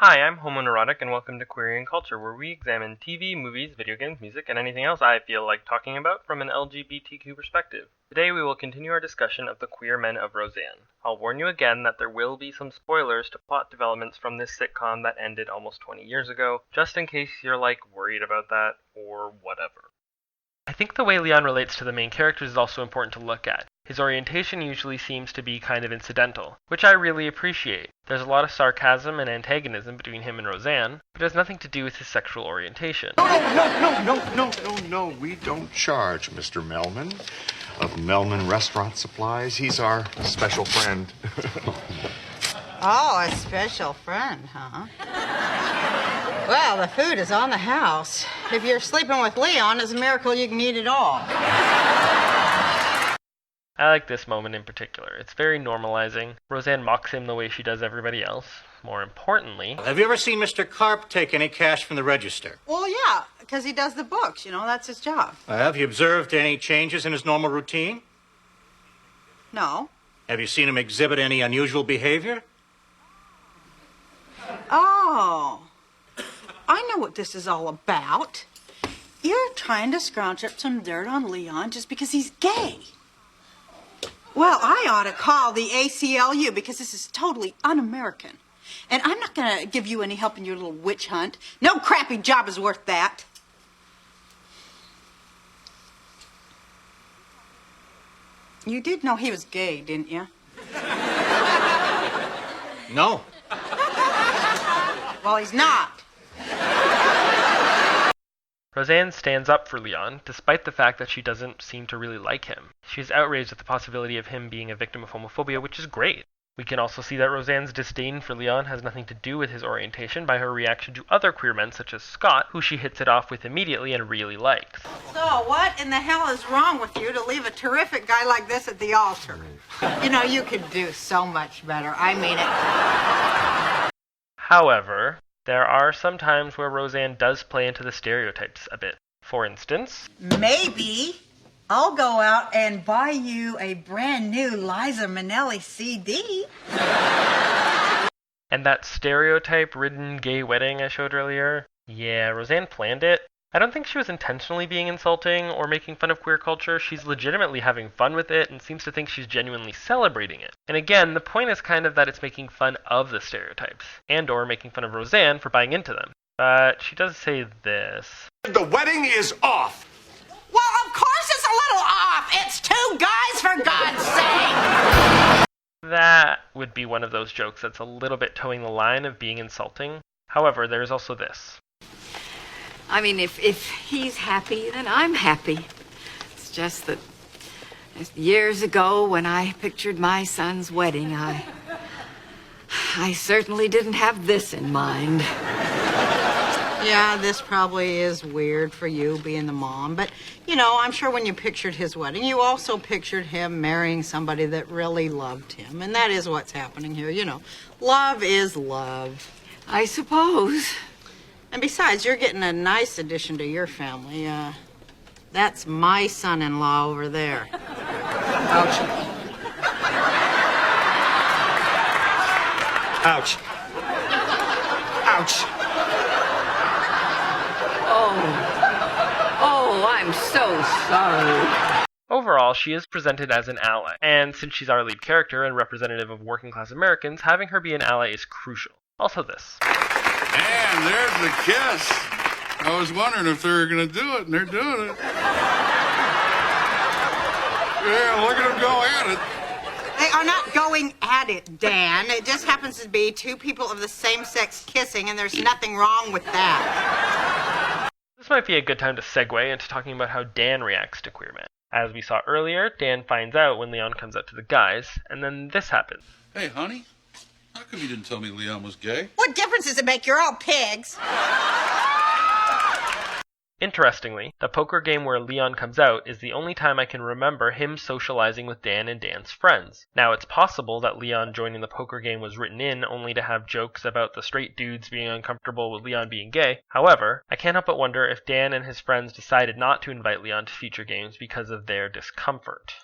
Hi, I'm Homoneurotic, and welcome to Queer Culture, where we examine TV, movies, video games, music, and anything else I feel like talking about from an LGBTQ perspective. Today we will continue our discussion of the queer men of Roseanne. I'll warn you again that there will be some spoilers to plot developments from this sitcom that ended almost 20 years ago, just in case you're worried about that, or whatever. I think the way Leon relates to the main characters is also important to look at. His orientation usually seems to be kind of incidental, which I really appreciate. There's a lot of sarcasm and antagonism between him and Roseanne, but it has nothing to do with his sexual orientation. No, we don't charge Mr. Melman of Melman Restaurant Supplies. He's our special friend. Oh, a special friend, huh? Well, the food is on the house. If you're sleeping with Leon, it's a miracle you can eat it all. I like this moment in particular. It's very normalizing. Roseanne mocks him the way she does everybody else. More importantly... Have you ever seen Mr. Karp take any cash from the register? Well, yeah, because he does the books, that's his job. Have you observed any changes in his normal routine? No. Have you seen him exhibit any unusual behavior? Oh, I know what this is all about. You're trying to scrounge up some dirt on Leon just because he's gay. Well, I ought to call the ACLU because this is totally un-American. And I'm not going to give you any help in your little witch hunt. No crappy job is worth that. You did know he was gay, didn't you? No. Well, he's not. Roseanne stands up for Leon, despite the fact that she doesn't seem to really like him. She's outraged at the possibility of him being a victim of homophobia, which is great. We can also see that Roseanne's disdain for Leon has nothing to do with his orientation by her reaction to other queer men such as Scott, who she hits it off with immediately and really likes. So, what in the hell is wrong with you to leave a terrific guy like this at the altar? You could do so much better. I mean it. However, there are some times where Roseanne does play into the stereotypes a bit. For instance... Maybe I'll go out and buy you a brand new Liza Minnelli CD. And that stereotype-ridden gay wedding I showed earlier? Yeah, Roseanne planned it. I don't think she was intentionally being insulting or making fun of queer culture. She's legitimately having fun with it and seems to think she's genuinely celebrating it. And again, the point is kind of that it's making fun of the stereotypes, and or making fun of Roseanne for buying into them. But she does say this. The wedding is off. Well, of course it's a little off. It's two guys, for God's sake. That would be one of those jokes that's a little bit towing the line of being insulting. However, there's also this. I mean, if he's happy, then I'm happy. It's just that years ago when I pictured my son's wedding, I certainly didn't have this in mind. Yeah, this probably is weird for you being the mom, but, I'm sure when you pictured his wedding, you also pictured him marrying somebody that really loved him, and that is what's happening here, Love is love. I suppose. And besides, you're getting a nice addition to your family. That's my son-in-law over there. Ouch. Ouch. Ouch. Oh, I'm so sorry. Overall, she is presented as an ally, and since she's our lead character and representative of working-class Americans, having her be an ally is crucial. Also this. And there's the kiss. I was wondering if they were going to do it, and they're doing it. Yeah, look at them go at it. They are not going at it, Dan. It just happens to be two people of the same sex kissing, and there's nothing wrong with that. This might be a good time to segue into talking about how Dan reacts to queer men. As we saw earlier, Dan finds out when Leon comes out to the guys, and then this happens. Hey, honey, how come you didn't tell me Leon was gay? What difference does it make? You're all pigs. Interestingly, the poker game where Leon comes out is the only time I can remember him socializing with Dan and Dan's friends. Now, it's possible that Leon joining the poker game was written in only to have jokes about the straight dudes being uncomfortable with Leon being gay. However, I can't help but wonder if Dan and his friends decided not to invite Leon to future games because of their discomfort.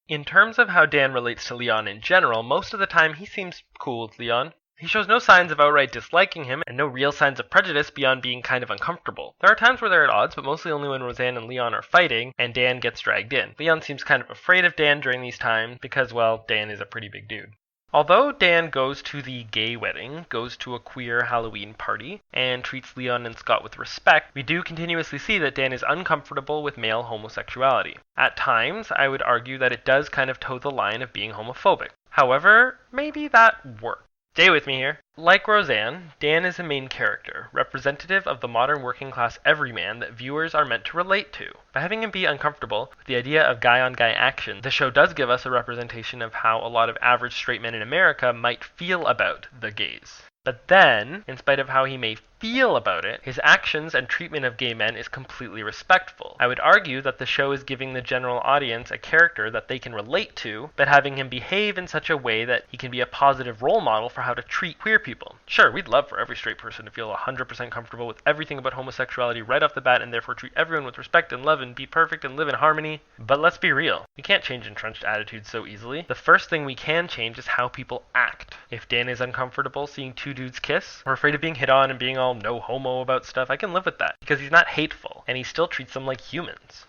In terms of how Dan relates to Leon in general, most of the time he seems cool with Leon. He shows no signs of outright disliking him, and no real signs of prejudice beyond being kind of uncomfortable. There are times where they're at odds, but mostly only when Roseanne and Leon are fighting, and Dan gets dragged in. Leon seems kind of afraid of Dan during these times, because, well, Dan is a pretty big dude. Although Dan goes to the gay wedding, goes to a queer Halloween party, and treats Leon and Scott with respect, we do continuously see that Dan is uncomfortable with male homosexuality. At times, I would argue that it does kind of toe the line of being homophobic. However, maybe that works. Stay with me here. Like Roseanne, Dan is a main character, representative of the modern working-class everyman that viewers are meant to relate to. By having him be uncomfortable with the idea of guy-on-guy action, the show does give us a representation of how a lot of average straight men in America might feel about the gays. But then, in spite of how he may feel about it, his actions and treatment of gay men is completely respectful. I would argue that the show is giving the general audience a character that they can relate to, but having him behave in such a way that he can be a positive role model for how to treat queer people. Sure, we'd love for every straight person to feel 100% comfortable with everything about homosexuality right off the bat and therefore treat everyone with respect and love and be perfect and live in harmony. But let's be real. We can't change entrenched attitudes so easily. The first thing we can change is how people act. If Dan is uncomfortable seeing two dudes kiss, or afraid of being hit on and being all no homo about stuff, I can live with that, because he's not hateful, and he still treats them like humans.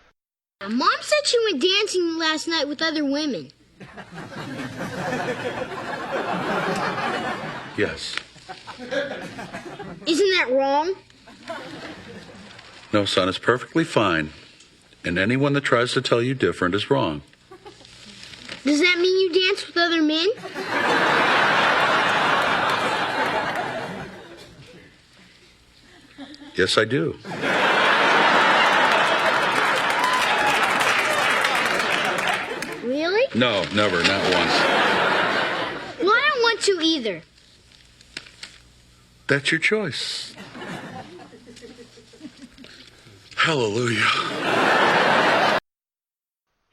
Mom said she went dancing last night with other women. Yes. Isn't that wrong? No, son, it's perfectly fine. And anyone that tries to tell you different is wrong. Does that mean you dance with other men? Yes, I do. Really? No, never, not once. Well, I don't want to either. That's your choice. Hallelujah.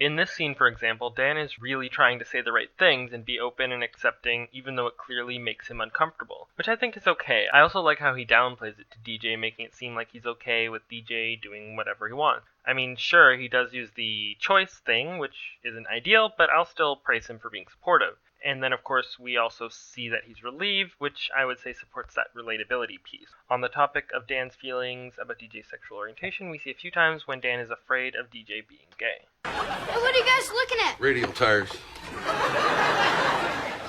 In this scene, for example, Dan is really trying to say the right things and be open and accepting, even though it clearly makes him uncomfortable, which I think is okay. I also like how he downplays it to DJ, making it seem like he's okay with DJ doing whatever he wants. I mean, sure, he does use the choice thing, which isn't ideal, but I'll still praise him for being supportive. And then, of course, we also see that he's relieved, which I would say supports that relatability piece. On the topic of Dan's feelings about DJ's sexual orientation, we see a few times when Dan is afraid of DJ being gay. Hey, what are you guys looking at? Radial tires.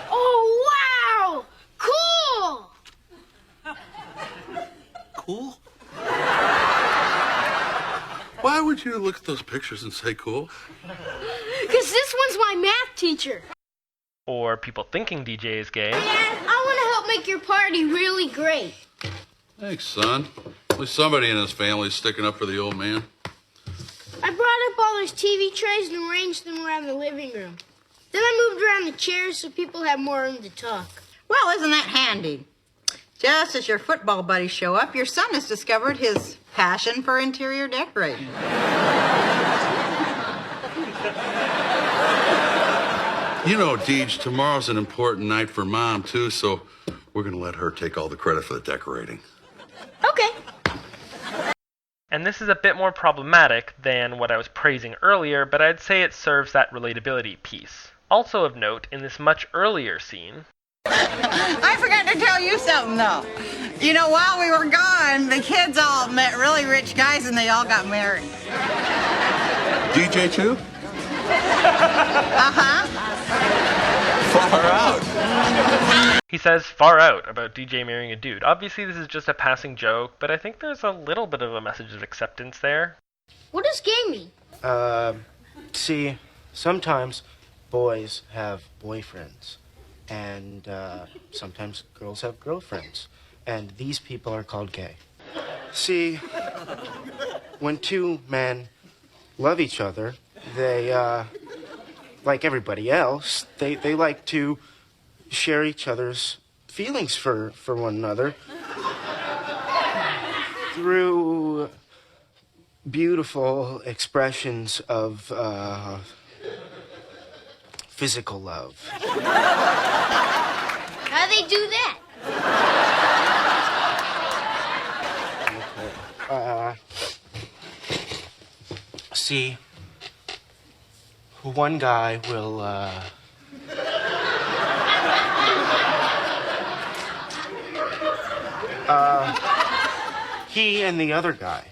Oh, wow! Cool! Cool? Why would you look at those pictures and say cool? Because this one's my math teacher. Or people thinking DJ is gay. Dad, I want to help make your party really great. Thanks, son. At least somebody in his family is sticking up for the old man. I brought up all those TV trays and arranged them around the living room. Then I moved around the chairs so people have more room to talk. Well, isn't that handy? Just as your football buddies show up, your son has discovered his passion for interior decorating. You know, Deej, tomorrow's an important night for Mom, too, so we're going to let her take all the credit for the decorating. Okay. And this is a bit more problematic than what I was praising earlier, but I'd say it serves that relatability piece. Also of note, in this much earlier scene... I forgot to tell you something, though. You know, while we were gone, the kids all met really rich guys and they all got married. DJ, too? Uh-huh. Far out. He says far out about DJ marrying a dude. Obviously this is just a passing joke, but I think there's a little bit of a message of acceptance there. What does gay mean? See, sometimes boys have boyfriends, and sometimes girls have girlfriends, and these people are called gay. See, when two men love each other, they, like everybody else, they like to share each other's feelings for one another through beautiful expressions of physical love. How do they do that? See, one guy will He and the other guy.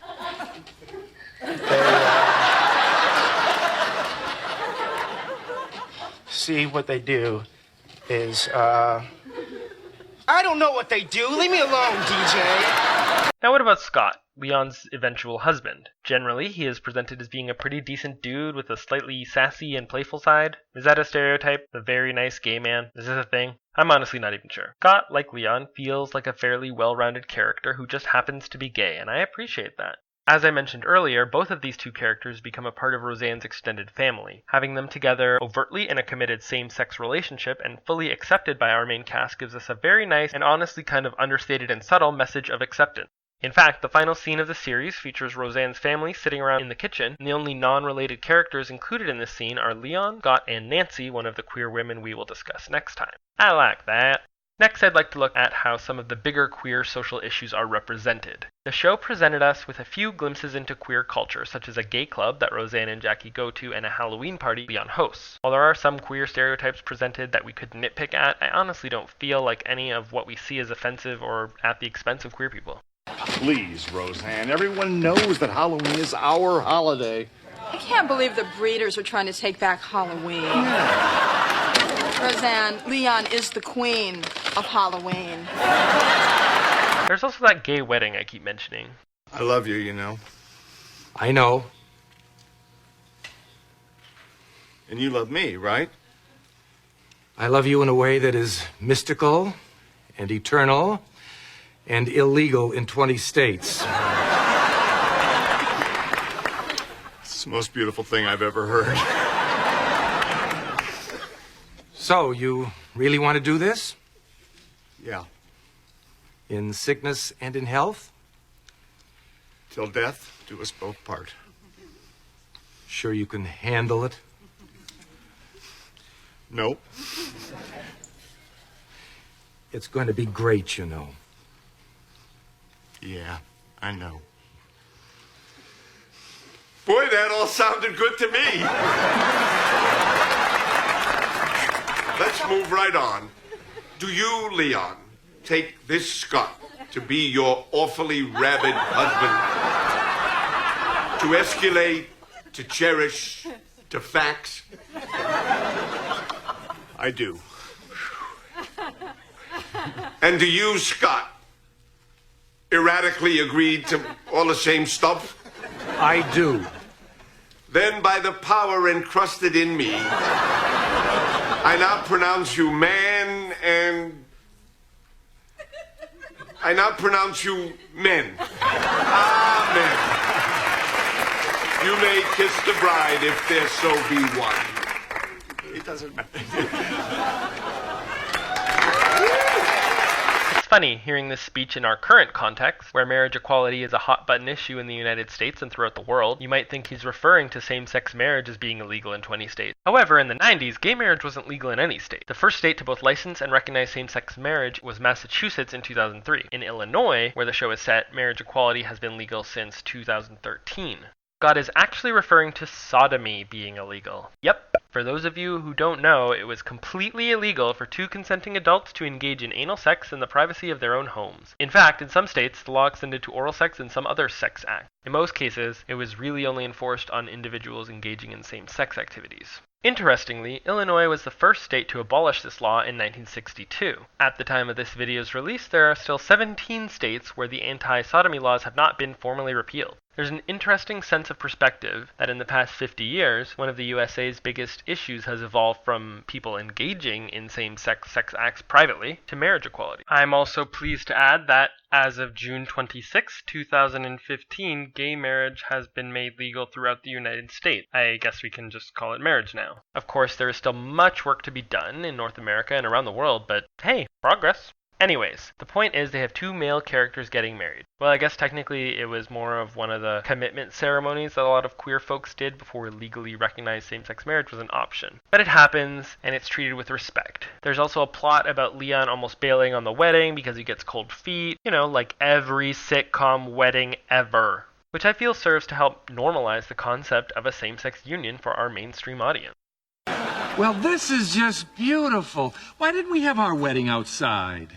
See, what they do is, I don't know what they do. Leave me alone, DJ. Now what about Scott, Leon's eventual husband? Generally, he is presented as being a pretty decent dude with a slightly sassy and playful side. Is that a stereotype? The very nice gay man? Is this a thing? I'm honestly not even sure. Scott, like Leon, feels like a fairly well-rounded character who just happens to be gay, and I appreciate that. As I mentioned earlier, both of these two characters become a part of Roseanne's extended family. Having them together overtly in a committed same-sex relationship and fully accepted by our main cast gives us a very nice and honestly kind of understated and subtle message of acceptance. In fact, the final scene of the series features Roseanne's family sitting around in the kitchen, and the only non-related characters included in this scene are Leon, Scott, and Nancy, one of the queer women we will discuss next time. I like that. Next, I'd like to look at how some of the bigger queer social issues are represented. The show presented us with a few glimpses into queer culture, such as a gay club that Roseanne and Jackie go to and a Halloween party Leon hosts. While there are some queer stereotypes presented that we could nitpick at, I honestly don't feel like any of what we see is offensive or at the expense of queer people. Please, Roseanne, everyone knows that Halloween is our holiday. I can't believe the breeders are trying to take back Halloween. Roseanne, Leon is the queen of Halloween. There's also that gay wedding I keep mentioning. I love you, you know. I know. And you love me, right? I love you in a way that is mystical and eternal and illegal in 20 states. It's the most beautiful thing I've ever heard. So, you really want to do this? Yeah. In sickness and in health? Till death do us both part. Sure you can handle it? Nope. It's going to be great, you know. Yeah, I know. Boy, that all sounded good to me. Let's move right on. Do you, Leon, take this Scott to be your awfully rabid husband? To escalate, to cherish, to fax? I do. And do you, Scott, erratically agree to all the same stuff? I do. Then by the power encrusted in me, I now pronounce you man and... I now pronounce you men. Amen. You may kiss the bride if there so be one. It doesn't matter. It's funny hearing this speech in our current context, where marriage equality is a hot-button issue in the United States and throughout the world. You might think he's referring to same-sex marriage as being illegal in 20 states. However, in the 90s, gay marriage wasn't legal in any state. The first state to both license and recognize same-sex marriage was Massachusetts in 2003. In Illinois, where the show is set, marriage equality has been legal since 2013. God is actually referring to sodomy being illegal. Yep. For those of you who don't know, it was completely illegal for two consenting adults to engage in anal sex in the privacy of their own homes. In fact, in some states, the law extended to oral sex and some other sex acts. In most cases, it was really only enforced on individuals engaging in same-sex activities. Interestingly, Illinois was the first state to abolish this law in 1962. At the time of this video's release, there are still 17 states where the anti-sodomy laws have not been formally repealed. There's an interesting sense of perspective that in the past 50 years, one of the U.S.A.'s biggest issues has evolved from people engaging in same-sex sex acts privately to marriage equality. I'm also pleased to add that as of June 26, 2015, gay marriage has been made legal throughout the United States. I guess we can just call it marriage now. Of course, there is still much work to be done in North America and around the world, but hey, progress. Anyways, the point is they have two male characters getting married. Well, I guess technically it was more of one of the commitment ceremonies that a lot of queer folks did before legally recognized same-sex marriage was an option. But it happens, and it's treated with respect. There's also a plot about Leon almost bailing on the wedding because he gets cold feet, you know, like every sitcom wedding ever, which I feel serves to help normalize the concept of a same-sex union for our mainstream audience. Well, this is just beautiful. Why didn't we have our wedding outside?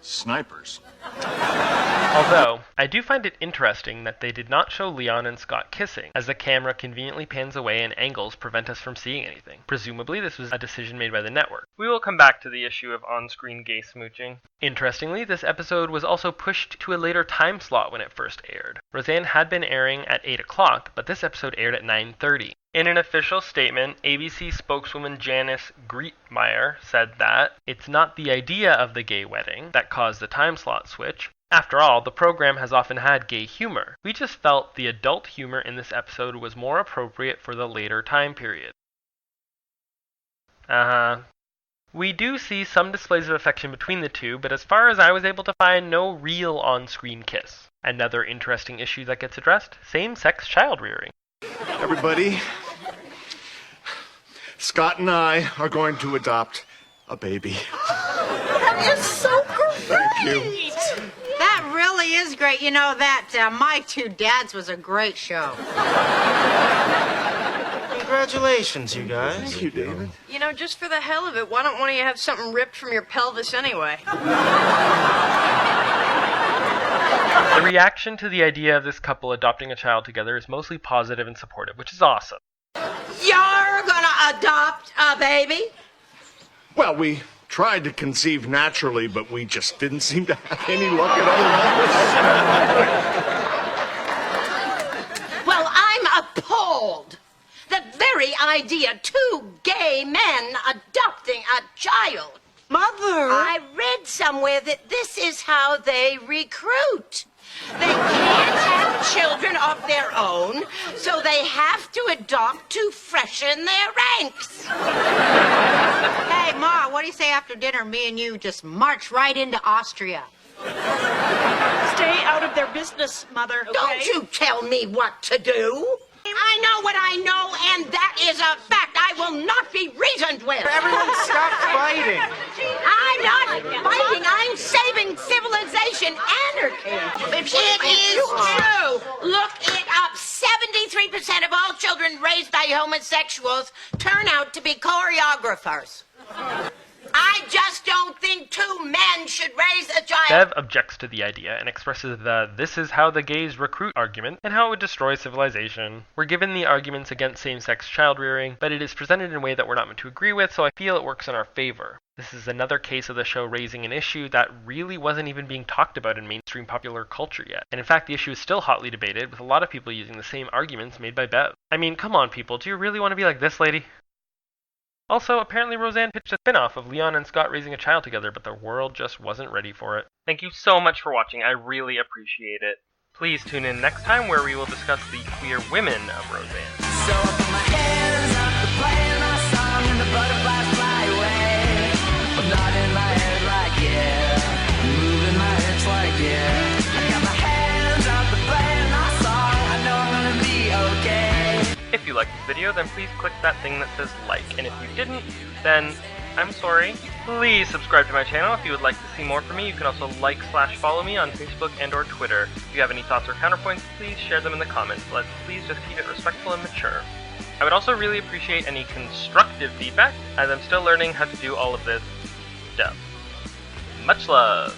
snipers. Although, I do find it interesting that they did not show Leon and Scott kissing, as the camera conveniently pans away and angles prevent us from seeing anything. Presumably, this was a decision made by the network. We will come back to the issue of on-screen gay smooching. Interestingly, this episode was also pushed to a later time slot when it first aired. Roseanne had been airing at 8 o'clock, but this episode aired at 9:30. In an official statement, ABC spokeswoman Janice Grietmeyer said that it's not the idea of the gay wedding that caused the time slot switch. After all, the program has often had gay humor. We just felt the adult humor in this episode was more appropriate for the later time period. We do see some displays of affection between the two, but as far as I was able to find, no real on-screen kiss. Another interesting issue that gets addressed, same-sex child rearing. Everybody, Scott and I are going to adopt a baby. That is so great. Thank you. That really is great. You know, that My Two Dads was a great show. Congratulations, you guys. Thank you, David. You know, just for the hell of it, why don't one of you have something ripped from your pelvis anyway? The reaction to the idea of this couple adopting a child together is mostly positive and supportive, which is awesome. You're gonna adopt a baby? Well, we tried to conceive naturally, but we just didn't seem to have any luck at all. Well, I'm appalled. The very idea, two gay men adopting a child. Mother! I read somewhere that this is how they recruit. They can't have children of their own, so they have to adopt to freshen their ranks. Hey, Ma, what do you say after dinner me and you just march right into Austria? Stay out of their business, Mother, okay? Don't you tell me what to do. I know what I know, and that is a fact I will not be reasoned with. Everyone stop fighting. I'm not fighting. I'm saving civilization anarchy. It is true. Look it up. 73% of all children raised by homosexuals turn out to be choreographers. I just don't think two men should raise a child. Bev objects to the idea and expresses the "this is how the gays recruit" argument and how it would destroy civilization. We're given the arguments against same-sex child rearing, but it is presented in a way that we're not meant to agree with, so I feel it works in our favor. This is another case of the show raising an issue that really wasn't even being talked about in mainstream popular culture yet. And in fact, the issue is still hotly debated, with a lot of people using the same arguments made by Bev. I mean, come on people, do you really want to be like this lady? Also, apparently Roseanne pitched a spin-off of Leon and Scott raising a child together, but the world just wasn't ready for it. Thank you so much for watching, I really appreciate it. Please tune in next time where we will discuss the queer women of Roseanne. So I put my hands up to playing my song and the butterflies fly away. I'm nodding my head like yeah, moving my hips like yeah. I got my hands up to playing my song, I know I'm gonna be okay. If you liked this video, then please click that thing that says like, and if you didn't, then I'm sorry. Please subscribe to my channel if you would like to see more from me. You can also like/follow me on Facebook and or Twitter. If you have any thoughts or counterpoints, please share them in the comments. Let's please just keep it respectful and mature. I would also really appreciate any constructive feedback, as I'm still learning how to do all of this stuff. Much love!